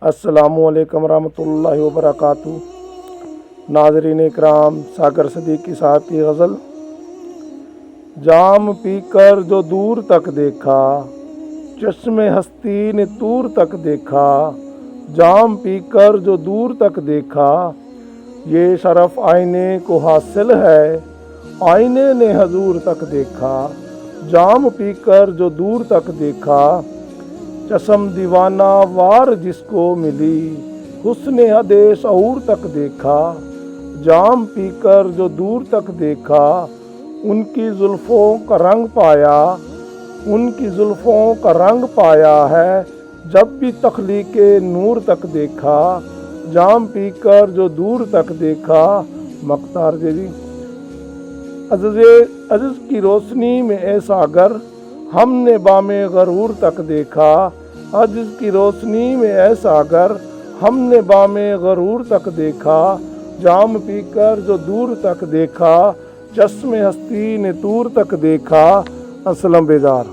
अस्सलामुअलैकुम रहमतुल्लाहि व बरकातुहू। नाज़रीन इकराम, सागर सदीकी साहब की गज़ल। जाम पीकर जो दूर तक देखा, चश्मे हस्ती ने दूर तक देखा। जाम पीकर जो दूर तक देखा, ये शरफ आईने को हासिल है, आईने ने हजूर तक देखा। जाम पीकर जो दूर तक देखा, चश्म दीवाना वार जिसको मिली, हुस्ने हदे शऊर तक देखा। जाम पीकर जो दूर तक देखा, उनकी जुल्फ़ों का रंग पाया, उनकी जुल्फ़ों का रंग पाया है, जब भी तख्लीक़े नूर तक देखा। जाम पीकर जो दूर तक देखा। मख्तार जी। अज़ीज़ की रोशनी में ए सागर, हमने बामे गरूर तक देखा। अज़ीज़ की रोशनी में ए सागर, हमने बामे गरूर तक देखा। जाम पीकर जो दूर तक देखा, चश्मे हस्ती ने दूर तक देखा। असलम बेजार।